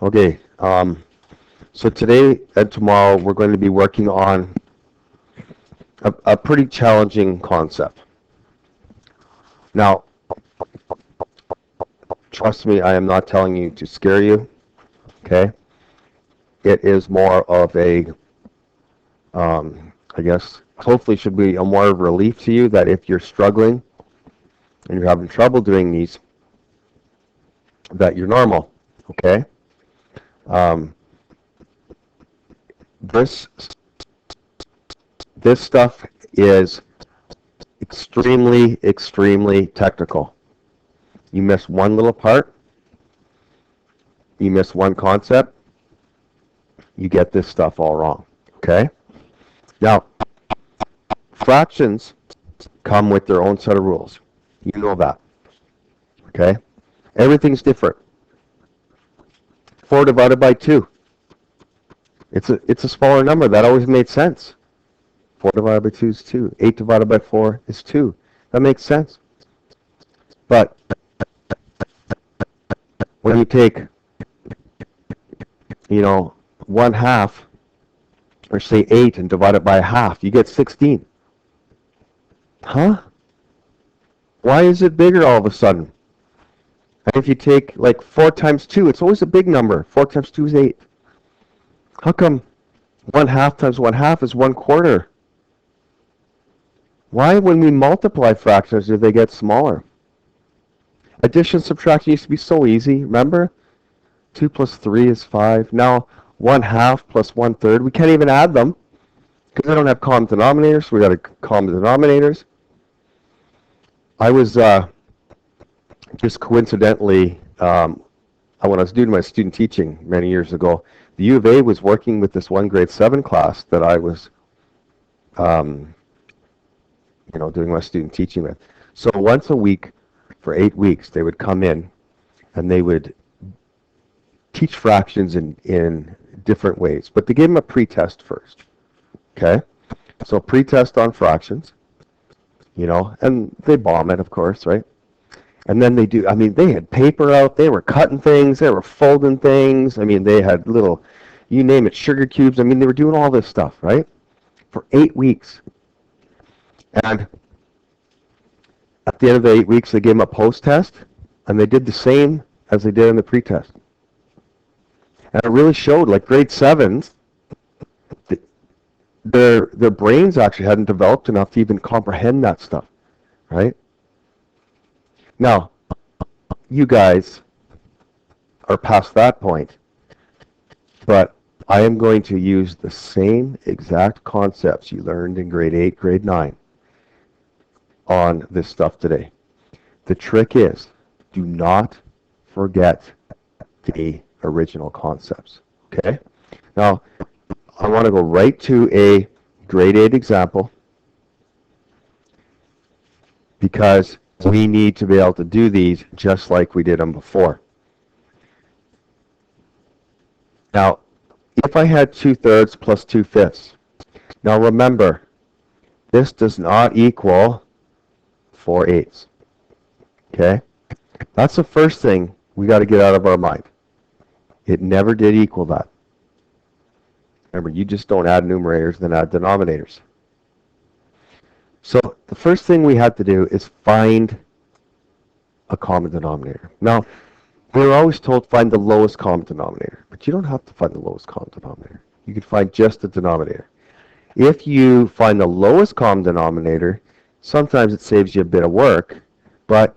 Okay, so today and tomorrow we're going to be working on a pretty challenging concept. Now, trust me, I am not telling you to scare you, okay? It is more of a, I guess, hopefully should be a more of relief to you that if you're struggling and you're having trouble doing these, that you're normal, okay? Um, this this stuff is extremely technical. You miss one little part, you miss one concept, you get this stuff all wrong, okay? Now, fractions come with their own set of rules. You know that, okay? Everything's different. 4 divided by 2. It's a smaller number. That always made sense. 4 divided by 2 is 2. 8 divided by 4 is 2. That makes sense. But when you take, 1/2, or say 8, and divide it by half, you get 16. Huh? Why is it bigger all of a sudden? And if you take like 4 times 2, it's always a big number. 4 times 2 is 8. How come 1/2 times 1/2 is 1/4? Why, when we multiply fractions, do they get smaller? Addition, subtraction used to be so easy, remember? 2 plus 3 is 5. Now, 1/2 plus 1/3, we can't even add them because they don't have common denominators, so we got common denominators. I was just coincidentally, when I was doing my student teaching many years ago, the U of A was working with this one grade 7 class that I was doing my student teaching with. So once a week for 8 weeks, they would come in and they would teach fractions in different ways. But they gave them a pretest first. Okay? So pretest on fractions, and they bomb it, of course, right? And then they had paper out, they were cutting things, they were folding things, they had little, you name it, sugar cubes, they were doing all this stuff, right? For 8 weeks. And at the end of the 8 weeks, they gave them a post-test, and they did the same as they did in the pretest. And it really showed, like grade 7s, their brains actually hadn't developed enough to even comprehend that stuff, right? Now, you guys are past that point, but I am going to use the same exact concepts you learned in grade 8, grade 9 on this stuff today. The trick is, do not forget the original concepts, okay? Now, I want to go right to a grade 8 example because we need to be able to do these just like we did them before. Now, if I had 2/3 plus 2/5, now remember, this does not equal 4/8. Okay? That's the first thing we got to get out of our mind. It never did equal that. Remember, you just don't add numerators, then add denominators. So the first thing we had to do is find a common denominator. Now, we were always told find the lowest common denominator, but you don't have to find the lowest common denominator. You can find just the denominator. If you find the lowest common denominator, sometimes it saves you a bit of work, but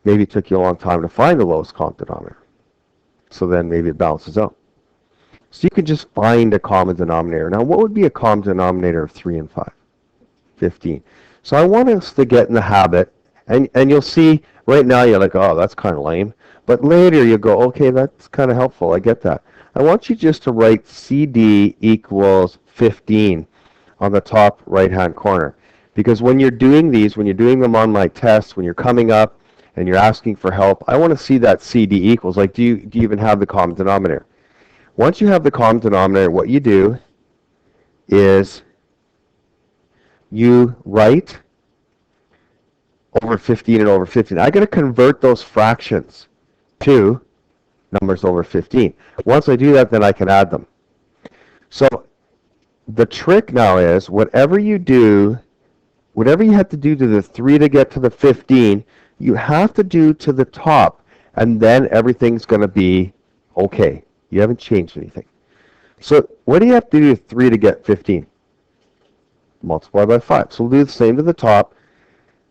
maybe it took you a long time to find the lowest common denominator. So then maybe it balances out. So you could just find a common denominator. Now, what would be a common denominator of 3 and 5? 15. So I want us to get in the habit, and you'll see right now you're like, oh, that's kind of lame. But later you go, okay, that's kind of helpful. I get that. I want you just to write CD equals 15 on the top right-hand corner. Because when you're doing these, when you're doing them on my tests, when you're coming up and you're asking for help, I want to see that CD equals. Like, do you even have the common denominator? Once you have the common denominator, what you do is you write over 15 and over 15. I got to convert those fractions to numbers over 15. Once I do that, then I can add them. So the trick now is whatever you do, whatever you have to do to the 3 to get to the 15, you have to do to the top, and then everything's going to be okay. You haven't changed anything. So what do you have to do to 3 to get 15? Multiply by 5. So we'll do the same to the top.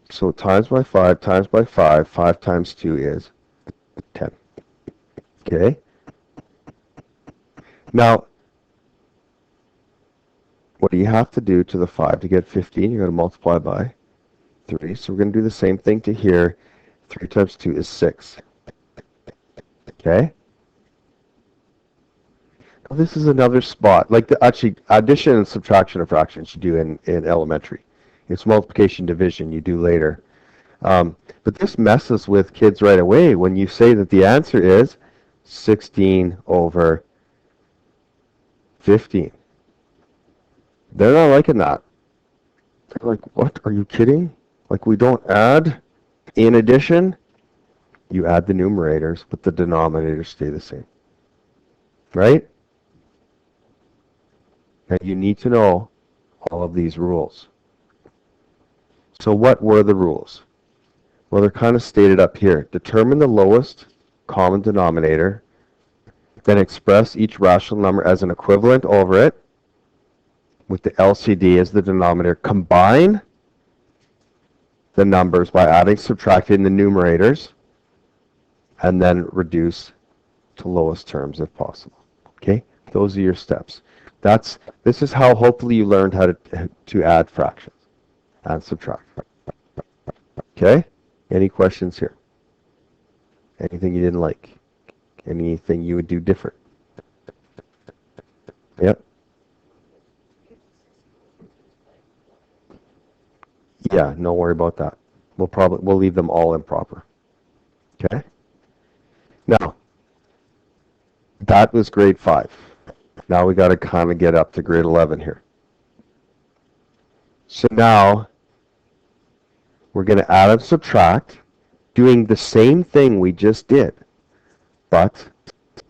So times by 5 times by 5, 5 times 2 is 10. Okay? Now, what do you have to do to the 5 to get 15? You're going to multiply by 3. So we're going to do the same thing to here. 3 times 2 is 6. Okay? Now this is another spot. Like actually, addition and subtraction of fractions you do in elementary. It's multiplication division you do later. But this messes with kids right away when you say that the answer is 16 over 15. They're not liking that. They're like, what? Are you kidding? Like, we don't add? In addition, you add the numerators, but the denominators stay the same. Right? And you need to know all of these rules. So what were the rules? Well, they're kind of stated up here. Determine the lowest common denominator, then express each rational number as an equivalent over it, with the LCD as the denominator. Combine the numbers by adding, subtracting the numerators, and then reduce to lowest terms if possible. Okay? Those are your steps. This is how hopefully you learned how to add fractions and subtract. Okay? Any questions here? Anything you didn't like? Anything you would do different? Yep. Yeah, don't worry about that. We'll leave them all improper. Okay? Now, that was grade 5. Now we got to kind of get up to grade 11 here. So now we're going to add and subtract, doing the same thing we just did, but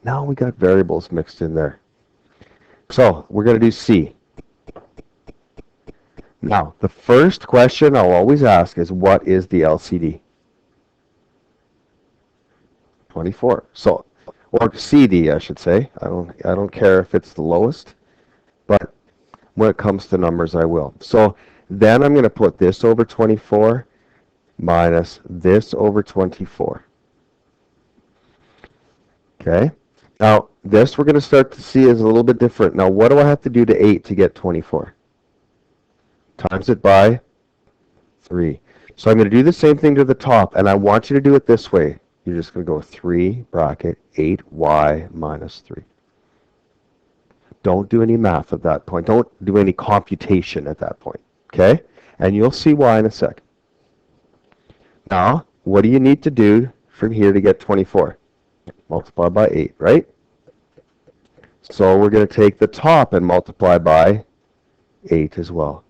now we got variables mixed in there. So we're going to do C. Now, the first question I'll always ask is, what is the LCD? 24. So, or CD, I should say. I don't care if it's the lowest, but when it comes to numbers, I will. So then I'm going to put this over 24 minus this over 24. Okay? Now, this we're going to start to see is a little bit different. Now, what do I have to do to 8 to get 24? Times it by 3. So I'm going to do the same thing to the top, and I want you to do it this way. You're just going to go 3 bracket 8y minus 3. Don't do any math at that point. Don't do any computation at that point. Okay? And you'll see why in a sec. Now, what do you need to do from here to get 24? Multiply by 8, right? So we're going to take the top and multiply by 8 as well.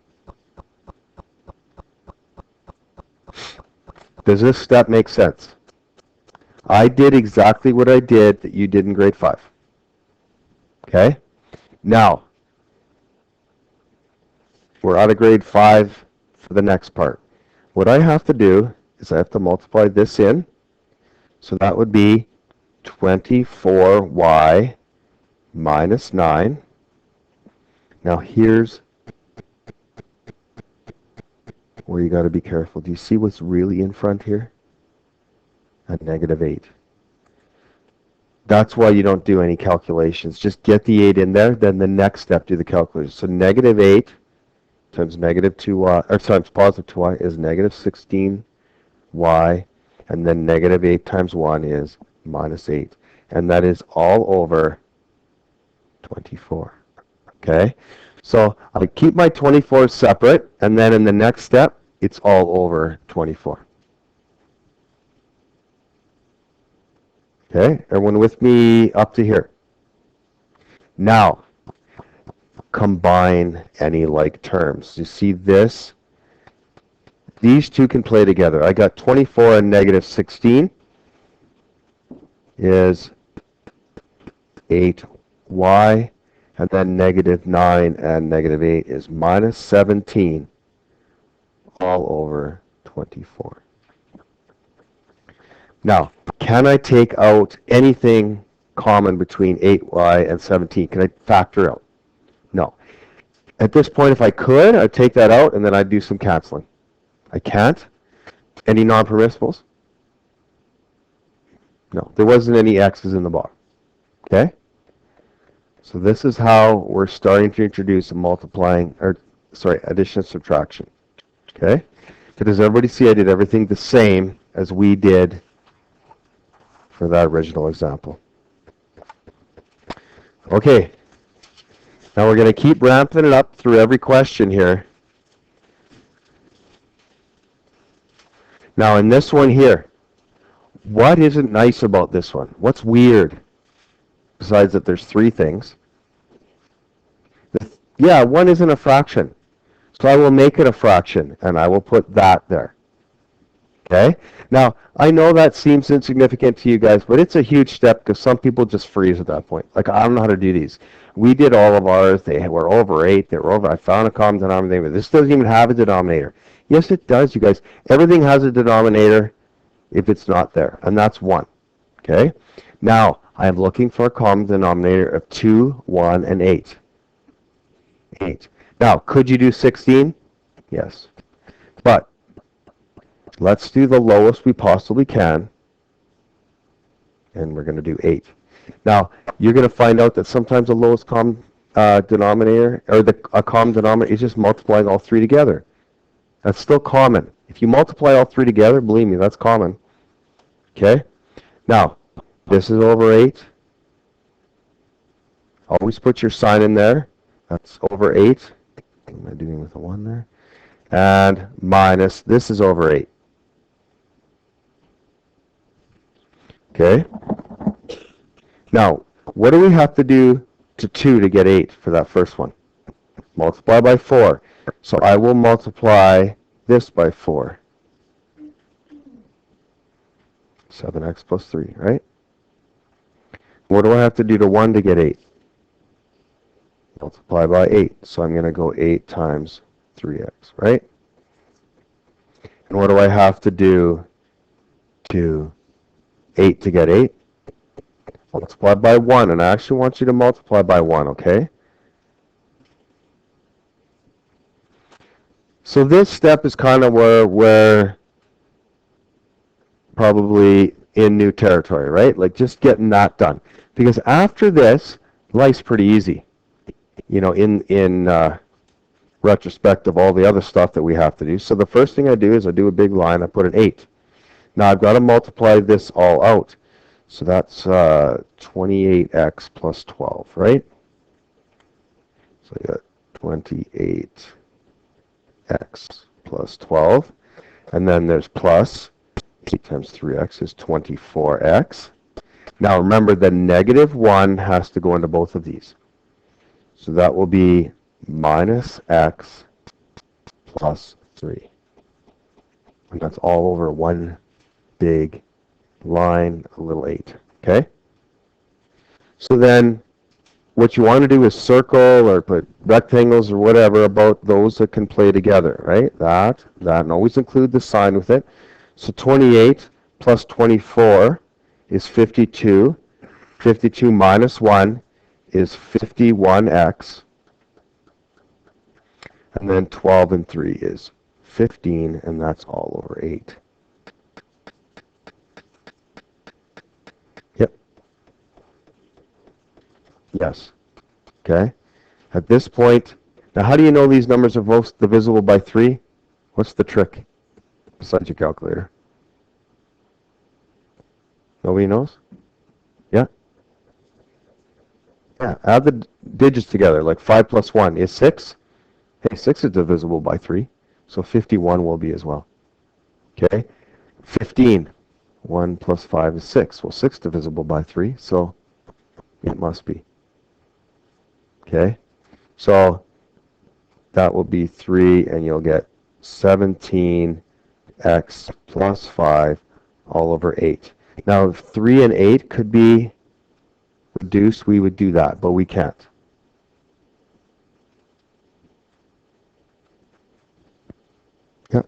Does this step make sense? I did exactly what I did that you did in grade 5. Okay? Now, we're out of grade 5 for the next part. What I have to do is I have to multiply this in. So that would be 24y minus 9. Now here's where you got to be careful. Do you see what's really in front here? A negative 8. That's why you don't do any calculations. Just get the 8 in there, then the next step do the calculation. So negative 8 times negative 2y, or times positive 2y is negative 16y, and then negative 8 times 1 is minus 8. And that is all over 24. Okay? So I keep my 24 separate, and then in the next step, it's all over 24. Okay, everyone with me up to here? Now, combine any like terms. You see this? These two can play together. I got 24 and negative 16 is 8y, and then negative 9 and negative 8 is minus 17 all over 24. Now, can I take out anything common between 8y and 17? Can I factor out? No. At this point, if I could, I'd take that out and then I'd do some canceling. I can't. Any non-permissibles? No, there wasn't any x's in the bottom. Okay? So this is how we're starting to introduce addition and subtraction. Okay? So does everybody see I did everything the same as we did for that original example? Okay. Now we're going to keep ramping it up through every question here. Now in this one here, what isn't nice about this one? What's weird? Besides that there's three things. Yeah, 1 isn't a fraction. So I will make it a fraction, and I will put that there. Okay? Now, I know that seems insignificant to you guys, but it's a huge step because some people just freeze at that point. Like, I don't know how to do these. We did all of ours. They were over 8. They were over. I found a common denominator. This doesn't even have a denominator. Yes, it does, you guys. Everything has a denominator if it's not there, and that's 1. Okay? Now, I am looking for a common denominator of 2, 1, and 8. 8. Now, could you do 16? Yes. But let's do the lowest we possibly can, and we're going to do 8. Now, you're going to find out that sometimes the lowest common denominator, or a common denominator, is just multiplying all 3 together. That's still common. If you multiply all 3 together, believe me, that's common. Okay? Now, this is over 8. Always put your sign in there. That's over 8. What am I doing with a 1 there? And minus, this is over 8. Okay? Now, what do we have to do to 2 to get 8 for that first one? Multiply by 4. So I will multiply this by 4. 7x plus 3, right? What do I have to do to 1 to get 8? Multiply by 8. So I'm going to go 8 times 3x, right? And what do I have to do to 8 to get 8? Multiply by 1. And I actually want you to multiply by 1, okay? So this step is kind of where we're probably in new territory, right? Like just getting that done. Because after this, life's pretty easy. You know, in retrospect of all the other stuff that we have to do. So the first thing I do is I do a big line, I put an 8. Now I've got to multiply this all out. So that's 28x plus 12, right? So I got 28x plus 12. And then there's plus 8 times 3x is 24x. Now remember the negative 1 has to go into both of these. So that will be minus x plus 3. And that's all over one big line, a little 8. Okay? So then what you want to do is circle or put rectangles or whatever about those that can play together, right? That, and always include the sign with it. So 28 plus 24 is 52. 52 minus 1 is 51x. And then 12 and 3 is 15, and that's all over 8. Yep. Yes. Okay. At this point, now how do you know these numbers are both divisible by 3? What's the trick besides your calculator? Nobody knows? Yeah? Yeah, add the digits together, like 5 plus 1 is 6. Hey, 6 is divisible by 3, so 51 will be as well. Okay? 15. 1 plus 5 is 6. Well, 6 divisible by 3, so it must be. Okay? So that will be 3, and you'll get 17x plus 5 all over 8. Now, 3 and 8 could be reduce, we would do that, but we can't. Yeah.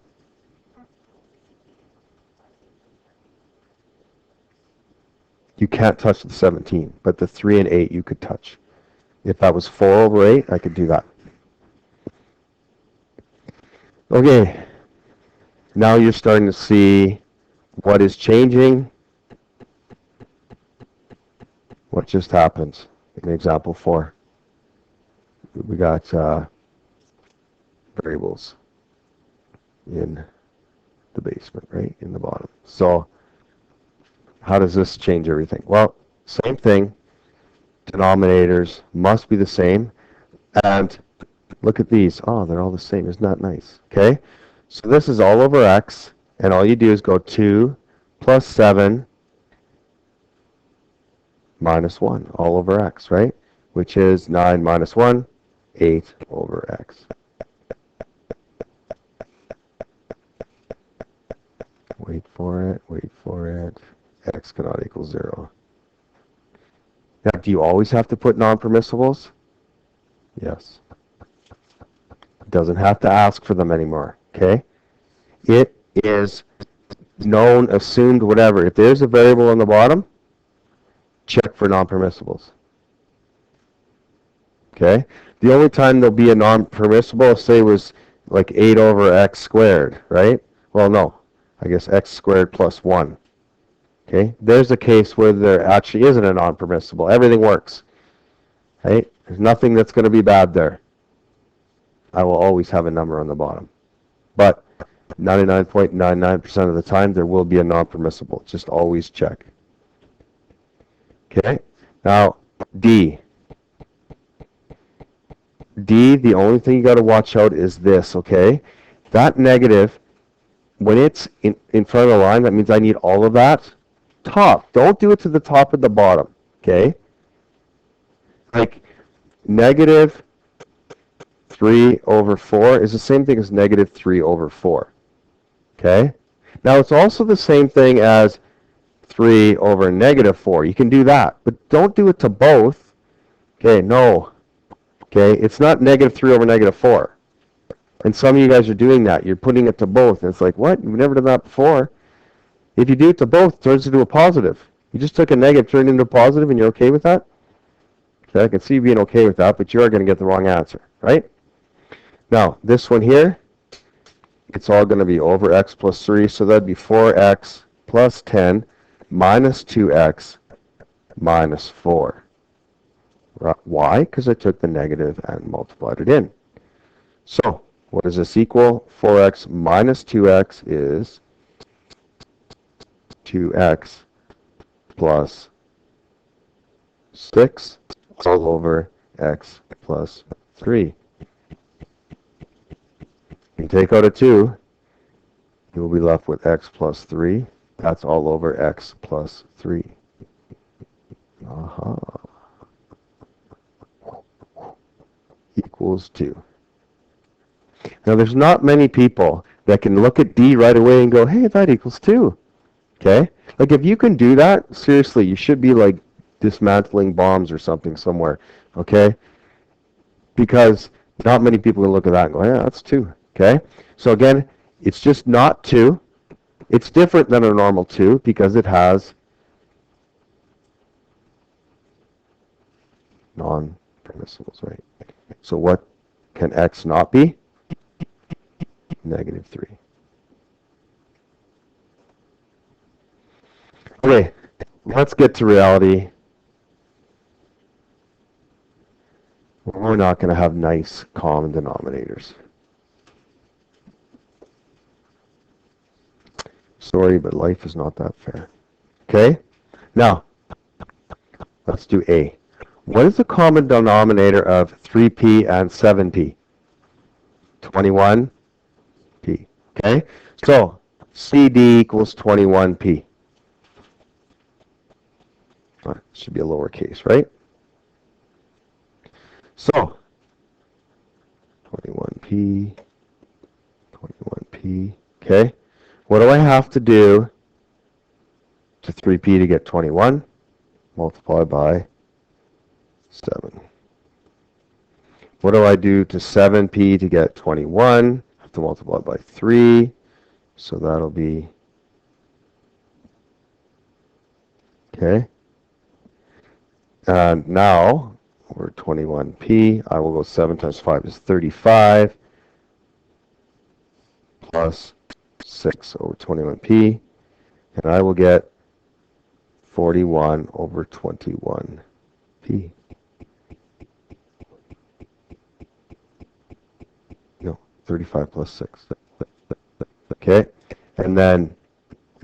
You can't touch the 17, but the 3 and 8 you could touch. If that was 4 over 8, I could do that. Okay, now you're starting to see what is changing, what just happens. In example 4, we got variables in the basement, right, in the bottom. So how does this change everything? Well, same thing. Denominators must be the same. And look at these. Oh, they're all the same. Isn't that nice? Okay. So this is all over x. And all you do is go 2 plus 7 minus 1 all over x, right? Which is 9 minus 1, 8 over x. Wait for it. Wait for it. X cannot equal 0. Now, do you always have to put non-permissibles? Yes. It doesn't have to ask for them anymore, okay? It is known, assumed, whatever. If there's a variable on the bottom, check for non-permissibles. Okay? The only time there'll be a non-permissible, say, was like 8 over x squared, right? Well, no. I guess x squared plus 1. Okay? There's a case where there actually isn't a non-permissible. Everything works. Right? There's nothing that's going to be bad there. I will always have a number on the bottom. But 99.99% of the time, there will be a non-permissible. Just always check. Okay? Now, D. D, the only thing you got to watch out is this, okay? That negative, when it's in front of the line, that means I need all of that. Top. Don't do it to the top and the bottom, okay? Like, negative 3 over 4 is the same thing as negative 3 over 4, okay? Now, it's also the same thing as 3 over negative 4. You can do that, but don't do it to both. Okay, no. Okay, it's not negative 3 over negative 4. And some of you guys are doing that. You're putting it to both. And it's like, what? You've never done that before. If you do it to both, it turns into a positive. You just took a negative, turned it into a positive, and you're okay with that? Okay, I can see you being okay with that, but you are going to get the wrong answer, right? Now, this one here, it's all going to be over x plus 3, so that'd be 4x plus 10 minus 2x minus 4. Why? Because I took the negative and multiplied it in. So, what does this equal? 4x minus 2x is 2x plus 6 all over x plus 3. You take out a 2, you will be left with x plus 3. That's all over x plus 3. Aha. Equals 2. Now, there's not many people that can look at D right away and go, hey, that equals 2. Okay? Like, if you can do that, seriously, you should be, like, dismantling bombs or something somewhere. Okay? Because not many people can look at that and go, yeah, that's 2. Okay? So, again, it's just not 2. It's different than a normal 2 because it has non-permissibles, right? So what can x not be? Negative 3. Okay, let's get to reality. We're not going to have nice common denominators. Sorry, but life is not that fair. Okay? Now, let's do A. What is the common denominator of 3p and 7p? 21p. Okay? So, CD equals 21p. Should be a lowercase, right? So, 21p, 21p. Okay? What do I have to do to 3p to get 21? Multiply by 7. What do I do to 7p to get 21? I have to multiply by 3. So that'll be, okay. And now, we're 21p. I will go 7 times 5 is 35 plus 6 over 21p. And I will get 41 over 21p. No, 35 plus 6. Okay, and then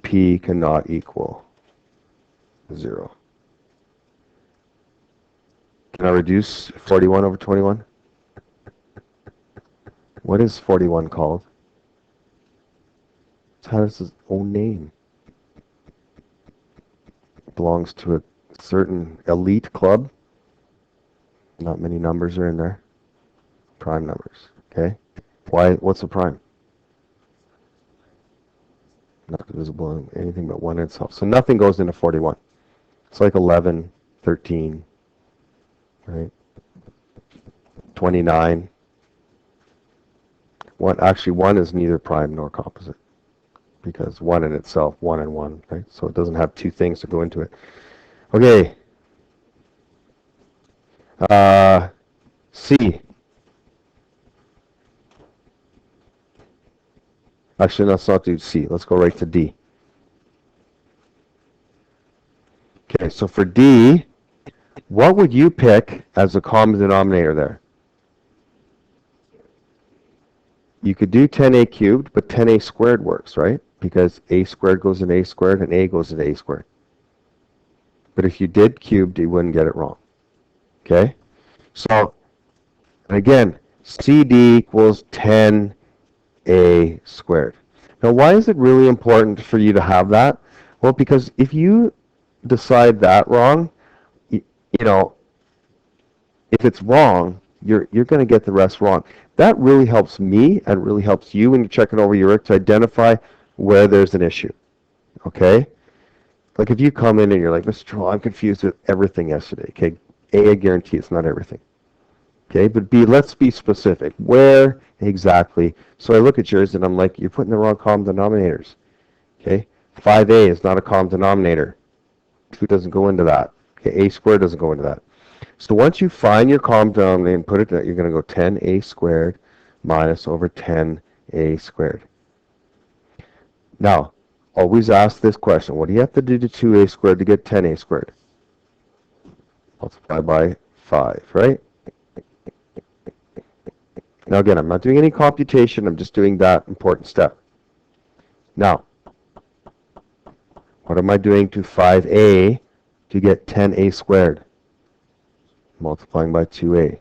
p cannot equal 0. Can I reduce 41 over 21? What is 41 called? It has its own name. It belongs to a certain elite club. Not many numbers are in there. Prime numbers. Okay? Why? What's a prime? Not divisible in anything but 1 itself. So nothing goes into 41. It's like 11, 13, right? 29. Actually, 1 is neither prime nor composite. Because 1 in itself, 1 and 1, right? So it doesn't have two things to go into it. Okay. C. Actually, let's not do C. Let's go right to D. Okay, so for D, what would you pick as a common denominator there? You could do 10a cubed, but 10a squared works, right? Because a squared goes in a squared and a goes in a squared. But if you did cubed, you wouldn't get it wrong. Okay? So, again, CD equals 10a squared. Now, why is it really important for you to have that? Well, because if you decide that wrong, you know, if it's wrong, you're going to get the rest wrong. That really helps me and really helps you when you're checking over your work to identify where there's an issue. Okay? Like if you come in and you're like, Mr. Troll, I'm confused with everything yesterday. Okay? A, I guarantee it's not everything. Okay? But B, let's be specific. Where exactly? So I look at yours and I'm like, you're putting the wrong common denominators. Okay? 5a is not a common denominator. 2 doesn't go into that. Okay? A squared doesn't go into that. So once you find your common denominator and put it there, you're going to go 10a squared minus over 10a squared. Now, always ask this question. What do you have to do to 2a squared to get 10a squared? Multiply by 5, right? Now again, I'm not doing any computation. I'm just doing that important step. Now, what am I doing to 5a to get 10a squared? Multiplying by 2a.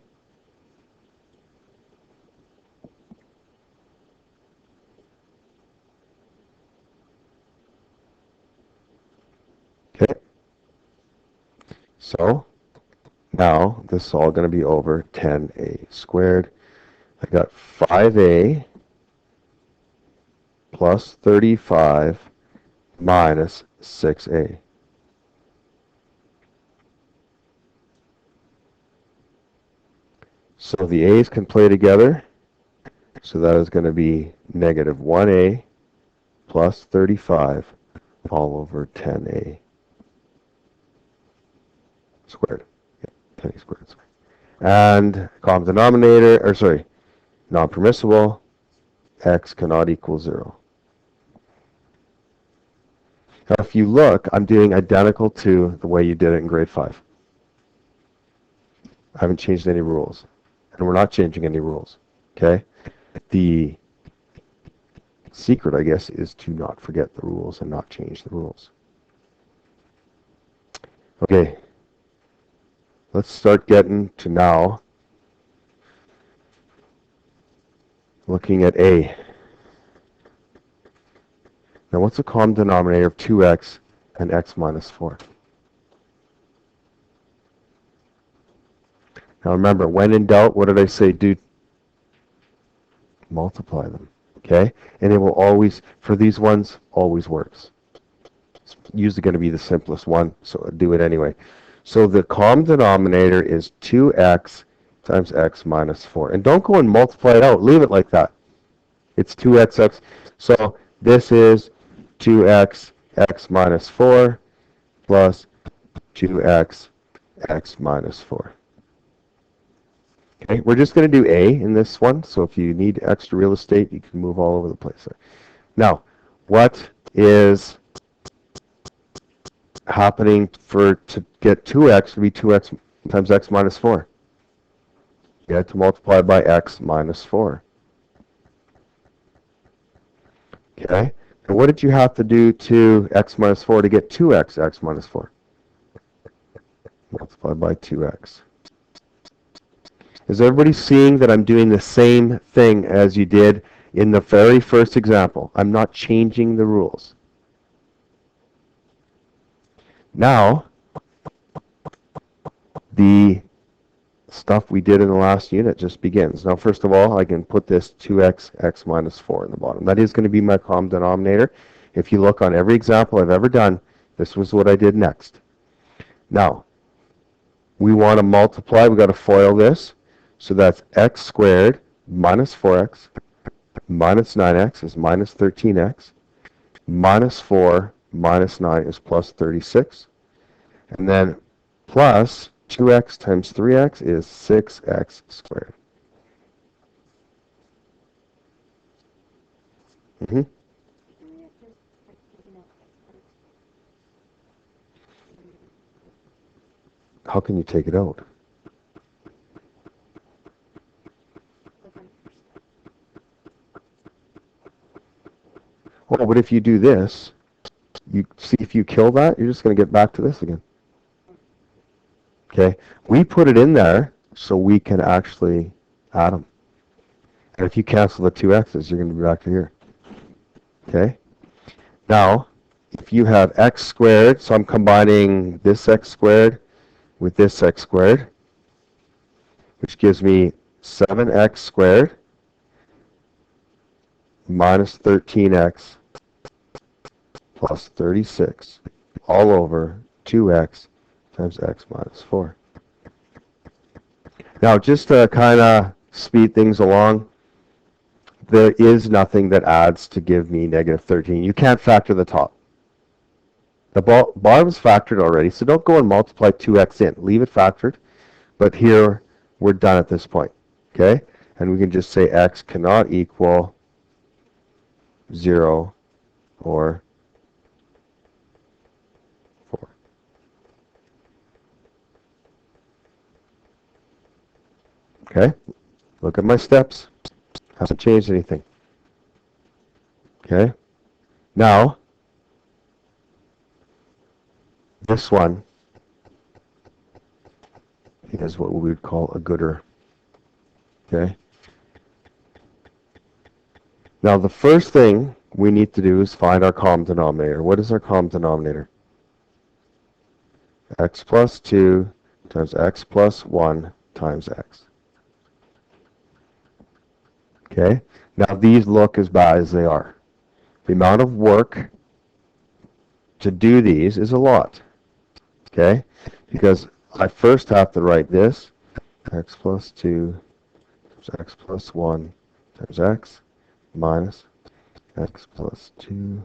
Okay. So, now this is all going to be over 10a squared. I got 5a plus 35 minus 6a. So the a's can play together. So that is going to be negative 1a plus 35 all over 10a squared. Yeah, 10a squared. And common denominator, or sorry, non-permissible, x cannot equal 0. Now if you look, I'm doing identical to the way you did it in grade 5. I haven't changed any rules. And we're not changing any rules. Okay? The secret, I guess, is to not forget the rules and not change the rules. Okay. Let's start getting to now looking at A. Now what's the common denominator of 2x and x minus 4? Now remember, when in doubt, what did I say? Do multiply them. Okay? And it will always, for these ones, always works. It's usually going to be the simplest one, so do it anyway. So the common denominator is 2x times x minus 4. And don't go and multiply it out. Leave it like that. It's 2x. So this is 2x x minus 4 plus 2x x minus 4. Okay, we're just going to do a in this one. So if you need extra real estate, you can move all over the place there. Now, what is happening to get 2x to be 2x times x minus 4? You have to multiply by x minus 4. Okay? And what did you have to do to x minus 4 to get 2x x minus 4? Multiply by 2x. Is everybody seeing that I'm doing the same thing as you did in the very first example? I'm not changing the rules. Now, the stuff we did in the last unit just begins. Now, first of all, I can put this 2x x minus 4 in the bottom. That is going to be my common denominator. If you look on every example I've ever done, this was what I did next. Now, we want to multiply. We've got to FOIL this. So that's x squared minus 4x minus 9x is minus 13x. Minus 4 minus 9 is plus 36. And then plus 2x times 3x is 6x squared. How can you take it out? Well, but if you do this, you see if you kill that, you're just going to get back to this again. Okay? We put it in there so we can actually add them. And if you cancel the 2x's, you're going to be back to here. Okay? Now, if you have x squared, so I'm combining this x squared with this x squared, which gives me 7x squared minus 13x plus 36 all over 2x times x minus 4. Now, just to kind of speed things along, there is nothing that adds to give me negative 13. You can't factor the top. The bottom's factored already, so don't go and multiply 2x in. Leave it factored. But here, we're done at this point. Okay? And we can just say x cannot equal 0 or 4. Okay? Look at my steps. Hasn't changed anything. Okay? Now, this one is what we would call a gooder. Okay? Now, the first thing we need to do is find our common denominator. What is our common denominator? X plus 2 times x plus 1 times x. Okay? Now, these look as bad as they are. The amount of work to do these is a lot. Okay? Because I first have to write this, x plus 2 times x plus 1 times x minus x plus 2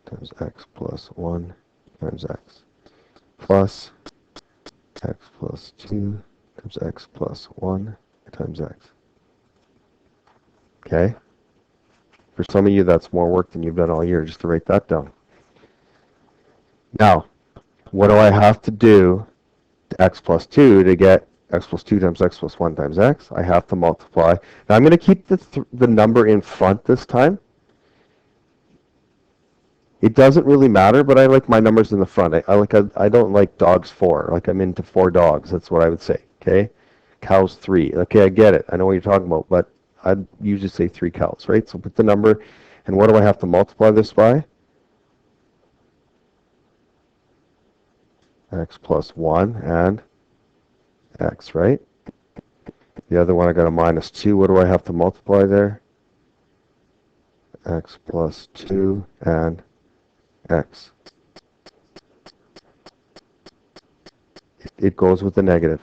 times x plus 1 times x plus x plus 2 times x plus 1 times x. Okay? For some of you, that's more work than you've done all year, just to write that down. Now, what do I have to do to x plus 2 to get x plus 2 times x plus 1 times x? I have to multiply. Now, I'm going to keep the number in front this time. It doesn't really matter, but I like my numbers in the front. I don't like dogs 4. Like I'm into 4 dogs. That's what I would say. Okay? Cows 3. Okay, I get it. I know what you're talking about, but I'd usually say 3 cows, right? So put the number, and what do I have to multiply this by? X plus 1 and x, right? The other one I got a minus 2. What do I have to multiply there? X plus 2 and x. it goes with the negative.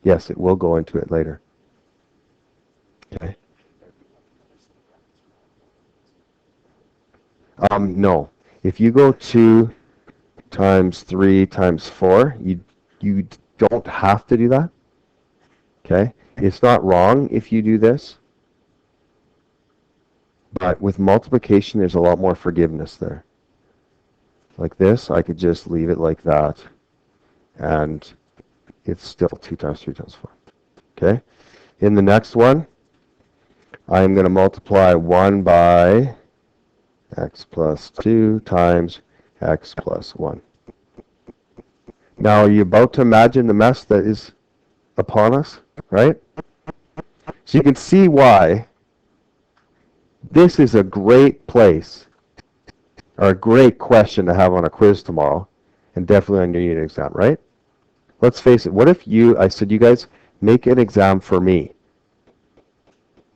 Yes, it will go into it later. Okay. No. If you go 2 times 3 times 4, you don't have to do that. Okay? It's not wrong if you do this. But with multiplication, there's a lot more forgiveness there. Like this, I could just leave it like that. And it's still 2 times 3 times 4. Okay? In the next one, I'm going to multiply 1 by x plus 2 times x plus 1. Now, are you about to imagine the mess that is upon us, right? So you can see why this is a great place, or a great question to have on a quiz tomorrow, and definitely on your unit exam, right? Let's face it, what if I said, you guys, make an exam for me.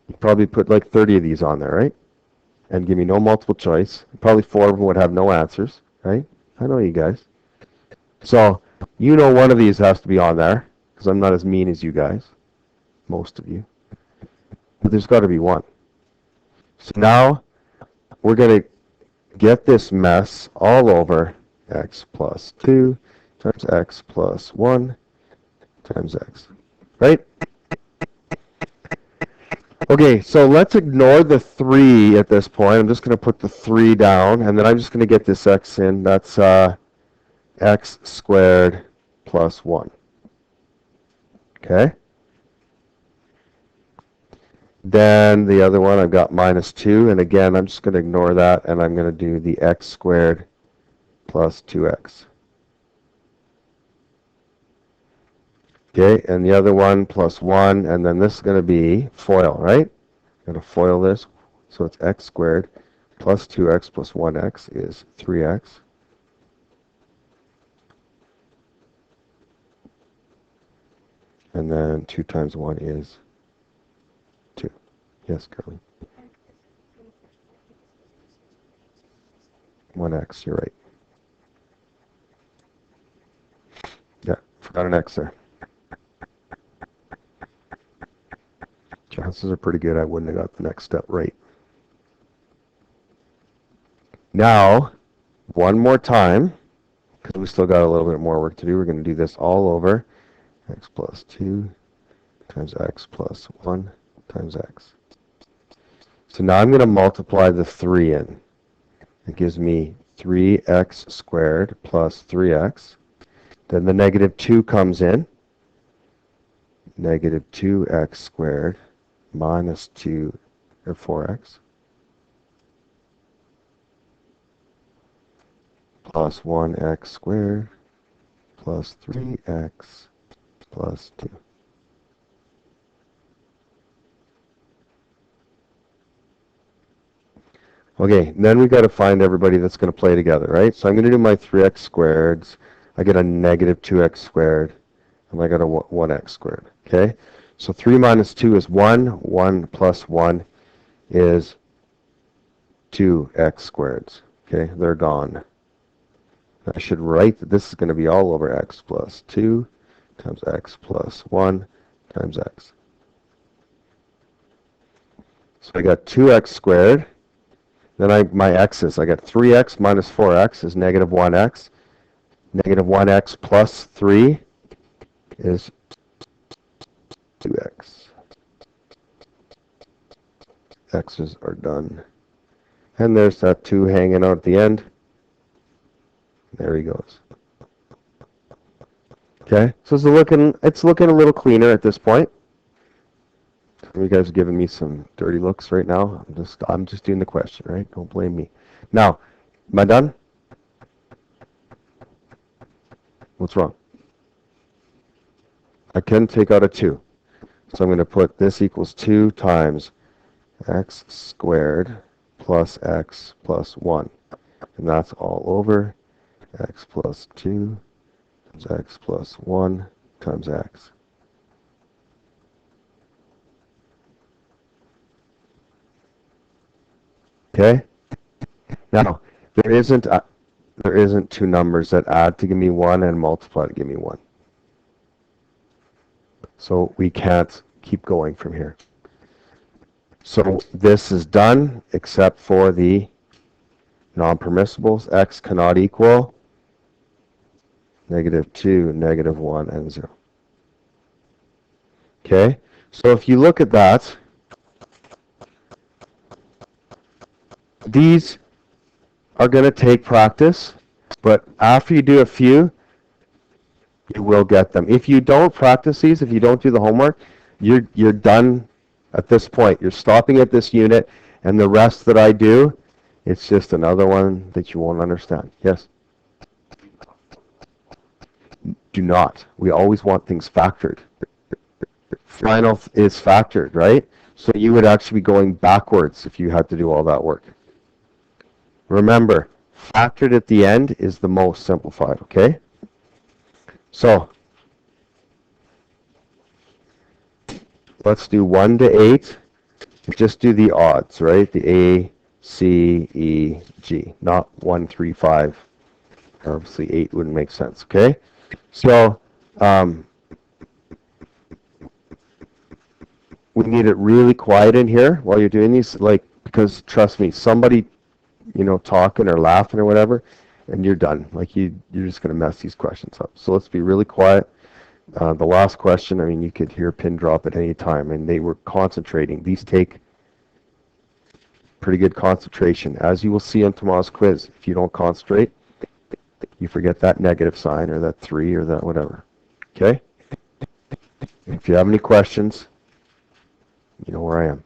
You probably put like 30 of these on there, right? And give me no multiple choice. Probably 4 of them would have no answers, right? I know you guys. So, you know one of these has to be on there, because I'm not as mean as you guys, most of you. But there's got to be one. So now, we're going to get this mess all over x plus 2 times x plus 1 times x, right? Okay, so let's ignore the 3 at this point. I'm just going to put the 3 down, and then I'm just going to get this x in. That's x squared plus 1. Okay? Then the other one, I've got minus 2, and again, I'm just going to ignore that, and I'm going to do the x squared plus 2x. Okay, and the other one plus 1, and then this is going to be FOIL, right? I'm going to FOIL this, so it's x squared plus 2x plus 1x is 3x. And then 2 times 1 is 2. Yes, Carly. 1x, you're right. Yeah, forgot an x there. Chances are pretty good I wouldn't have got the next step right. Now, one more time, because we still got a little bit more work to do. We're going to do this all over. X plus 2 times x plus 1 times x. So now I'm going to multiply the 3 in. It gives me 3x squared plus 3x. Then the negative 2 comes in. Negative 2x squared minus 2 or 4x plus 1x squared plus 3x plus 2. Okay, then we've got to find everybody that's going to play together, right? So I'm going to do my 3x squareds. I get a negative 2x squared, and I got a 1x squared, okay? So 3 minus 2 is 1. 1 plus 1 is 2x squareds, okay? They're gone. I should write that this is going to be all over x plus 2 times x plus 1 times x. So I got 2x squared. Then my x's, I got 3x minus 4x is negative 1x. Negative 1x plus 3 is 2x. X's are done. And there's that 2 hanging out at the end. There he goes. Okay, so it's looking a little cleaner at this point. You guys are giving me some dirty looks right now. I'm just doing the question, right? Don't blame me. Now, am I done? What's wrong? I can take out a 2. So I'm going to put this equals 2 times x squared plus x plus 1. And that's all over x plus 2 times x plus 1 times x. Okay? Now, there isn't 2 numbers that add to give me 1 and multiply to give me 1. So we can't keep going from here. So this is done except for the non-permissibles. X cannot equal -2, -1, and 0. Okay, so if you look at that, these are going to take practice, but after you do a few, you will get them. If you don't practice these, if you don't do the homework, you're done at this point. You're stopping at this unit, and the rest that I do, it's just another one that you won't understand. Yes? Do not. We always want things factored. Final is factored, right? So you would actually be going backwards if you had to do all that work. Remember, factored at the end is the most simplified, okay? So, let's do 1 to 8. Just do the odds, right? The A, C, E, G, not 1, 3, 5. Obviously, 8 wouldn't make sense, okay? So, we need it really quiet in here while you're doing these, like, because trust me, somebody, talking or laughing or whatever, and you're done. Like, you're just going to mess these questions up. So let's be really quiet. The last question, I mean, you could hear a pin drop at any time, and they were concentrating. These take pretty good concentration. As you will see on tomorrow's quiz, if you don't concentrate, you forget that negative sign or that 3 or that whatever. Okay? If you have any questions, you know where I am.